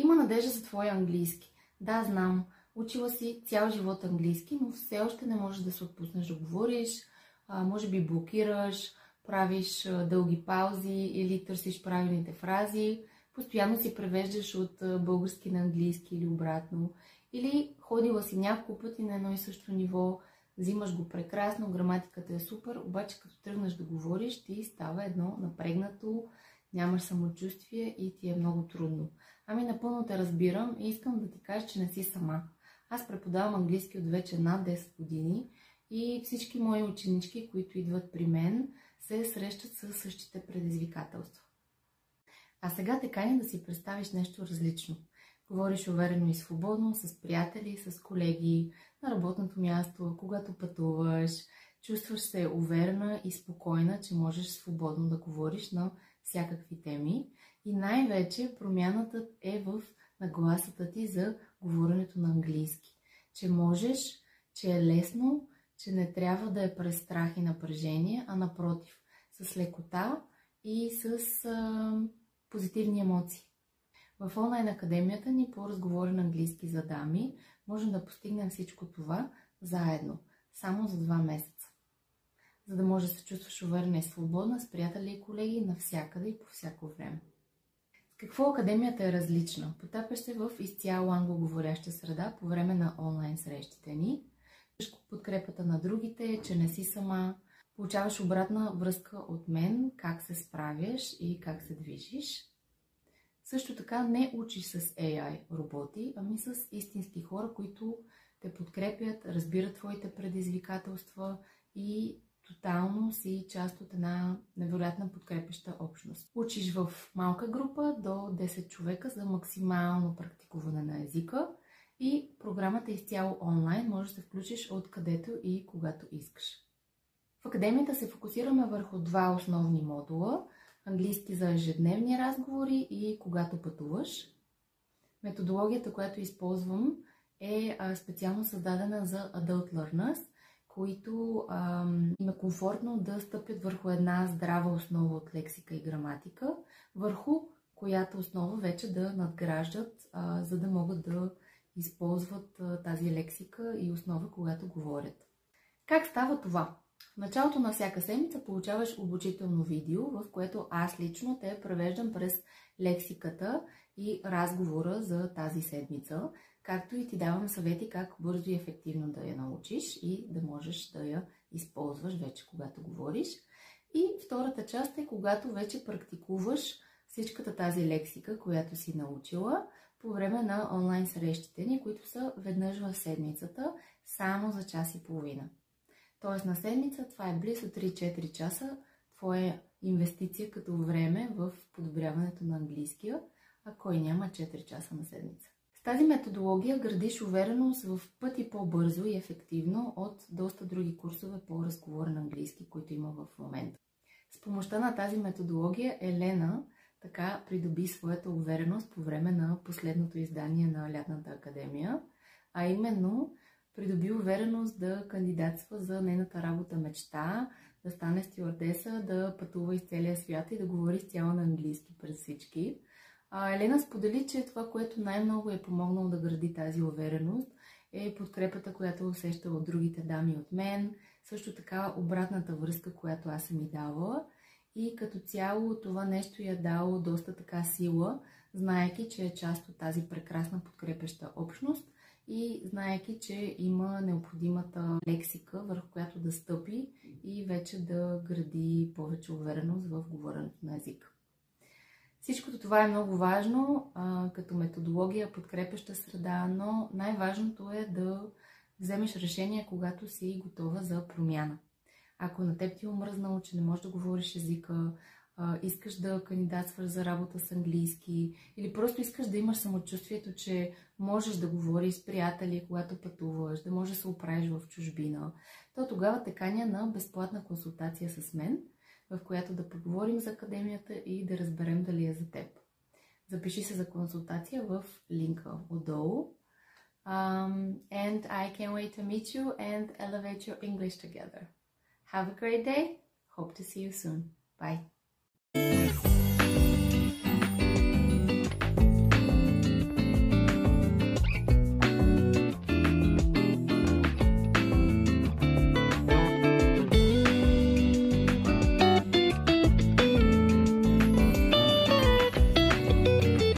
Има надежда за твоя английски. Да, знам, учила си цял живот английски, но все още не можеш да се отпуснеш да говориш, може би блокираш, правиш дълги паузи или търсиш правилните фрази, постоянно си превеждаш от български на английски или обратно, или ходила си няколко пъти на едно и също ниво, взимаш го прекрасно, граматиката е супер, обаче като тръгнеш да говориш, ти става едно напрегнато, нямаш самочувствие и ти е много трудно. Ами напълно те разбирам и искам да ти кажа, че не си сама. Аз преподавам английски от вече над 10 години и всички мои ученички, които идват при мен, се срещат с същите предизвикателства. А сега те каня да си представиш нещо различно. Говориш уверено и свободно с приятели, с колеги, на работното място, когато пътуваш. Чувстваш се уверена и спокойна, че можеш свободно да говориш на всякакви теми. И най-вече промяната е в нагласата ти за говоренето на английски. Че можеш, че е лесно, че не трябва да е през страх и напрежение, а напротив, с лекота и с позитивни емоции. В онлайн академията ни по разговорен английски за дами можем да постигнем всичко това заедно, само за 2 месеца. За да може да се чувстваш уверена и свободна с приятели и колеги навсякъде и по всяко време. С какво академията е различна? Потапяш се в изцяло англоговоряща среда по време на онлайн срещите ни. Подкрепата на другите, че не си сама. Получаваш обратна връзка от мен, как се справяш и как се движиш. Също така не учиш с AI роботи, ами с истински хора, които те подкрепят, разбират твоите предизвикателства и тотално си част от една невероятна подкрепеща общност. Учиш в малка група до 10 човека за максимално практикуване на езика и програмата е изцяло онлайн, можеш да се включиш откъдето и когато искаш. В академията се фокусираме върху 2 основни модула – английски за ежедневни разговори и когато пътуваш. Методологията, която използвам, е специално създадена за adult learners, които им е комфортно да стъпят върху една здрава основа от лексика и граматика, върху която основа вече да надграждат, за да могат да използват тази лексика и основа, когато говорят. Как става това? В началото на всяка седмица получаваш обучително видео, в което аз лично те превеждам през лексиката и разговора за тази седмица, както и ти давам съвети как бързо и ефективно да я научиш и да можеш да я използваш вече, когато говориш. И втората част е когато вече практикуваш всичката тази лексика, която си научила по време на онлайн срещите ни, които са веднъж в седмицата, само за час и половина. Тоест на седмица това е близо 3-4 часа твоя инвестиция като време в подобряването на английския, а кой няма 4 часа на седмица. С тази методология градиш увереност в пъти по-бързо и ефективно от доста други курсове по разговорен английски, които има в момента. С помощта на тази методология Елена така придоби своята увереност по време на последното издание на Лятната академия, а именно придоби увереност да кандидатства за нейната работа мечта, да стане стюардеса, да пътува из целия свят и да говори изцяло на английски пред всички. Елена сподели, че това, което най-много е помогнало да гради тази увереност, е подкрепата, която усеща от другите дами от мен, също така обратната връзка, която аз съм и давала. И като цяло това нещо я дало доста така сила, знаейки, че е част от тази прекрасна подкрепеща общност и знаейки, че има необходимата лексика, върху която да стъпи и вече да гради повече увереност в говоренето на езика. Всичкото това е много важно като методология, подкрепеща среда, но най-важното е да вземеш решение, когато си готова за промяна. Ако на теб ти е омръзнало, че не можеш да говориш езика, искаш да кандидатстваш за работа с английски или просто искаш да имаш самочувствието, че можеш да говориш с приятели, когато пътуваш, да можеш да се оправиш в чужбина, то тогава те каня на безплатна консултация с мен, в която да поговорим за академията и да разберем дали е за теб. Запиши се за консултация в линка отдолу. And I can't wait to meet you and elevate your English together. Have a great day. Hope to see you soon. Bye.